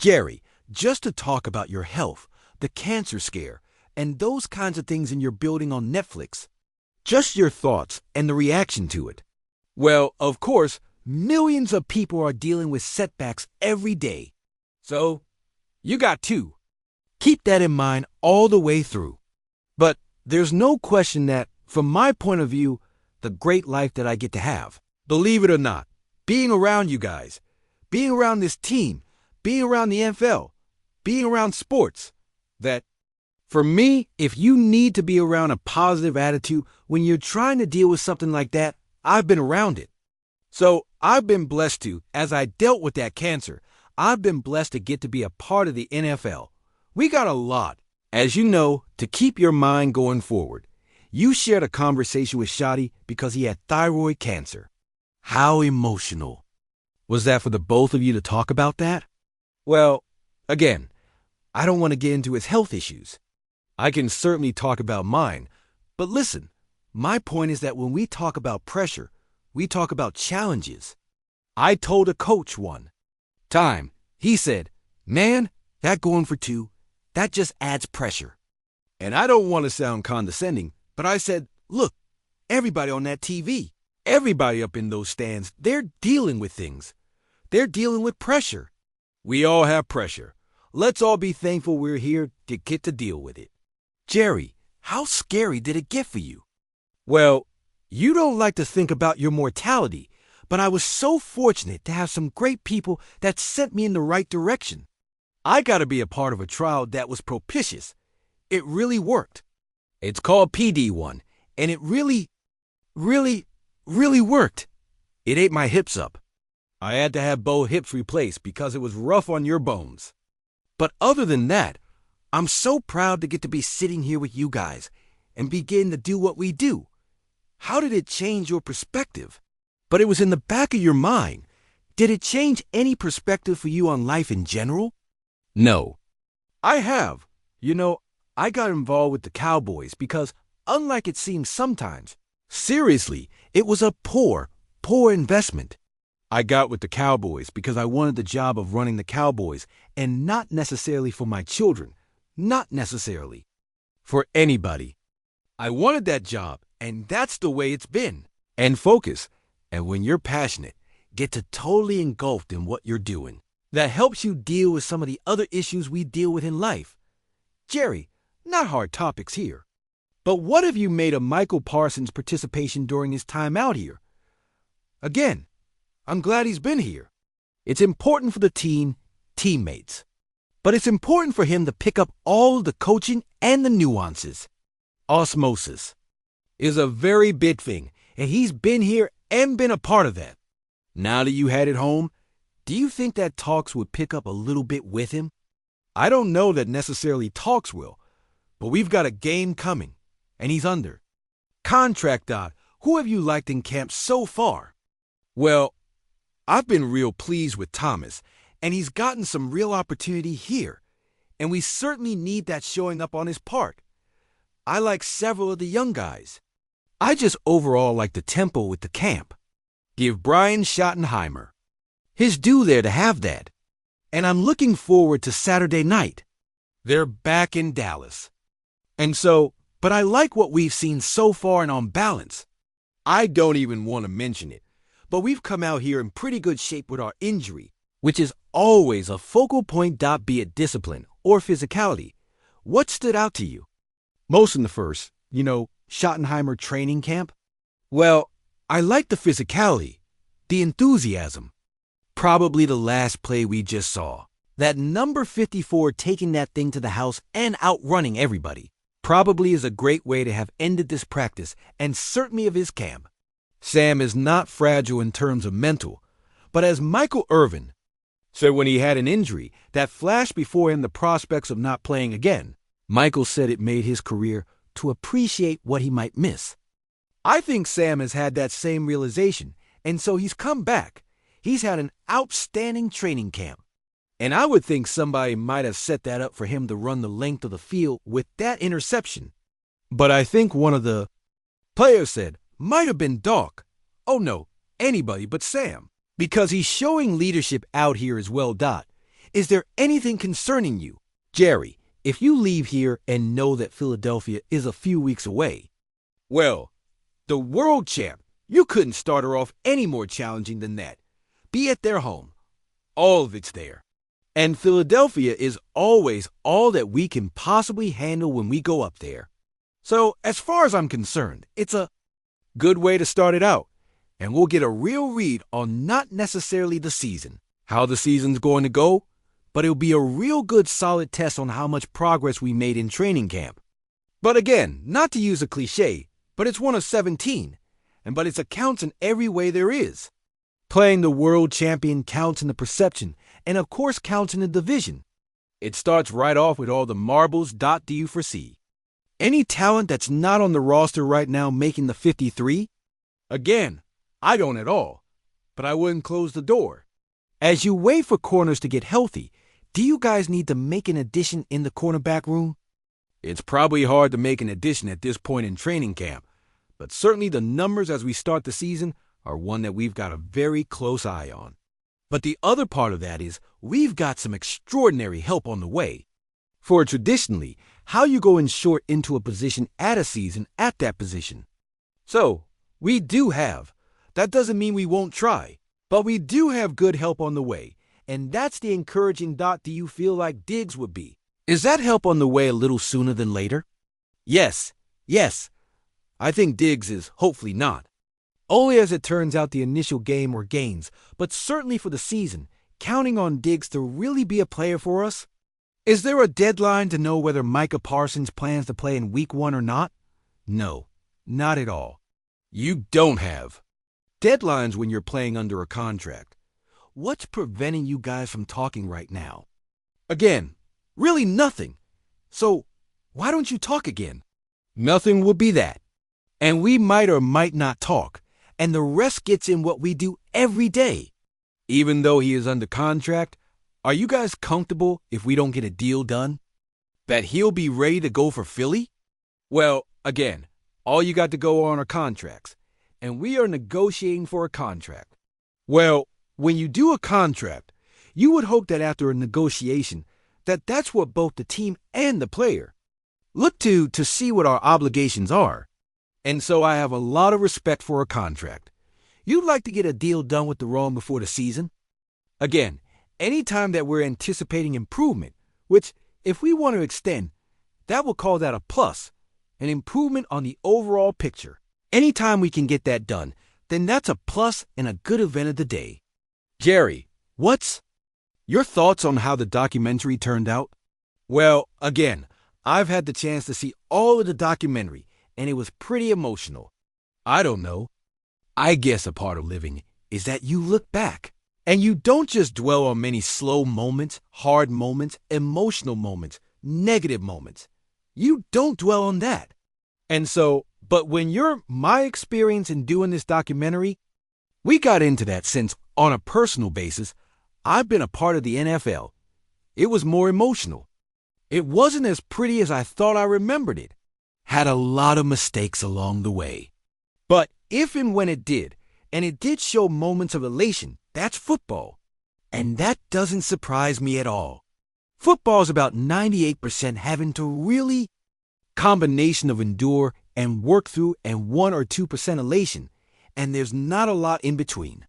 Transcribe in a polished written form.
Jerry, just to talk about your health, the cancer scare, and those kinds of things in your building on Netflix. Just your thoughts and the reaction to it. Well, of course, millions of people are dealing with setbacks every day. So, you got two. Keep that in mind all the way through. But there's no question that, from my point of view, the great life that I get to have. Believe it or not, being around you guys, being around this team, being around the NFL, being around sports, that for me, if you need to be around a positive attitude when you're trying to deal with something like that, I've been around it. So I've been blessed to, as I dealt with that cancer, I've been blessed to get to be a part of the NFL. We got a lot, as you know, to keep your mind going forward. You shared a conversation with Shadi because he had thyroid cancer. How emotional. Was that for the both of you to talk about that? Well, again, I don't want to get into his health issues. I can certainly talk about mine, but listen, my point is that when we talk about pressure, we talk about challenges. I told a coach one time, he said, "Man, that going for two, that just adds pressure." And I don't want to sound condescending, but I said, look, everybody on that TV, everybody up in those stands, they're dealing with things. They're dealing with pressure. We all have pressure. Let's all be thankful we're here to get to deal with it. Jerry, how scary did it get for you? Well, you don't like to think about your mortality, but I was so fortunate to have some great people that sent me in the right direction. I got to be a part of a trial that was propitious. It really worked. It's called PD1, and it really worked. It ate my hips up. I had to have both hips replaced because it was rough on your bones. But other than that, I'm so proud to get to be sitting here with you guys and begin to do what we do. How did it change your perspective? But it was in the back of your mind. Did it change any perspective for you on life in general? No. I have. You know, I got involved with the Cowboys because, unlike it seems sometimes, seriously, it was a poor investment. I got with the Cowboys because I wanted the job of running the Cowboys, and not necessarily for my children, not necessarily for anybody. I wanted that job, and that's the way it's been. And focus, and when you're passionate, get to totally engulfed in what you're doing. That helps you deal with some of the other issues we deal with in life. Jerry, not hard topics here. But what have you made of Michael Parsons' participation during his time out here? Again, I'm glad he's been here. It's important for the teammates. But it's important for him to pick up all of the coaching and the nuances. Osmosis is a very big thing, and he's been here and been a part of that. Now that you had it home, do you think that talks would pick up a little bit with him? I don't know that necessarily talks will, but we've got a game coming, and he's under contract out. Who have you liked in camp so far? Well, I've been real pleased with Thomas, and he's gotten some real opportunity here, and we certainly need that showing up on his part. I like several of the young guys. I just overall like the tempo with the camp. Give Brian Schottenheimer his due there to have that. And I'm looking forward to Saturday night. They're back in Dallas. And so, but I like what we've seen so far and on balance. I don't even want to mention it, but we've come out here in pretty good shape with our injury, which is always a focal point, be it discipline or physicality. What stood out to you? Most in the first, Schottenheimer training camp? Well, I like the physicality, the enthusiasm. Probably the last play we just saw. That number 54 taking that thing to the house and outrunning everybody. Probably is a great way to have ended this practice and certainly of his camp. Sam is not fragile in terms of mental, but as Michael Irvin said when he had an injury that flashed before him the prospects of not playing again, Michael said it made his career to appreciate what he might miss. I think Sam has had that same realization, and so he's come back. He's had an outstanding training camp. And I would think somebody might have set that up for him to run the length of the field with that interception. But I think one of the players said, might have been Doc. Oh no, anybody but Sam. Because he's showing leadership out here as well. Is there anything concerning you? Jerry, if you leave here and know that Philadelphia is a few weeks away, well, the world champ, you couldn't start her off any more challenging than that. Be at their home. All of it's there. And Philadelphia is always all that we can possibly handle when we go up there. So, as far as I'm concerned, it's a good way to start it out. And we'll get a real read on not necessarily the season, how the season's going to go, but it'll be a real good solid test on how much progress we made in training camp. But again, not to use a cliche, but it's one of 17, but it's a counts in every way there is. Playing the world champion counts in the perception, and of course counts in the division. It starts right off with all the marbles. Do you foresee any talent that's not on the roster right now making the 53? Again, I don't at all, but I wouldn't close the door. As you wait for corners to get healthy, do you guys need to make an addition in the cornerback room? It's probably hard to make an addition at this point in training camp, but certainly the numbers as we start the season are one that we've got a very close eye on. But the other part of that is we've got some extraordinary help on the way. For traditionally, how you go in short into a position at a season at that position. So, we do have. That doesn't mean we won't try, but we do have good help on the way, and that's the encouraging dot. Do you feel like Diggs would be? Is that help on the way a little sooner than later? Yes. I think Diggs is hopefully not. Only as it turns out the initial game or gains, but certainly for the season, counting on Diggs to really be a player for us? Is there a deadline to know whether Micah Parsons plans to play in week 1 or not? No, not at all. You don't have deadlines when you're playing under a contract. What's preventing you guys from talking right now? Again, really nothing. So, why don't you talk again? Nothing would be that. And we might or might not talk. And the rest gets in what we do every day. Even though he is under contract, are you guys comfortable if we don't get a deal done? That he'll be ready to go for Philly? Well, again, all you got to go on are contracts. And we are negotiating for a contract. Well, when you do a contract, you would hope that after a negotiation, that's what both the team and the player look to see what our obligations are. And so I have a lot of respect for a contract. You'd like to get a deal done with the wrong before the season? Again, anytime that we're anticipating improvement, which if we want to extend, that will call that a plus, an improvement on the overall picture. Anytime we can get that done, then that's a plus and a good event of the day. Jerry, what's your thoughts on how the documentary turned out? Well, again, I've had the chance to see all of the documentary, and it was pretty emotional. I don't know. I guess a part of living is that you look back, and you don't just dwell on many slow moments, hard moments, emotional moments, negative moments. You don't dwell on that. And so, but when you're my experience in doing this documentary, we got into that since, on a personal basis, I've been a part of the NFL. It was more emotional. It wasn't as pretty as I thought I remembered it. Had a lot of mistakes along the way. But if and when it did, and it did show moments of elation, that's football. And that doesn't surprise me at all. Football's about 98% having to really combination of endure and work through and 1 or 2% elation, and there's not a lot in between.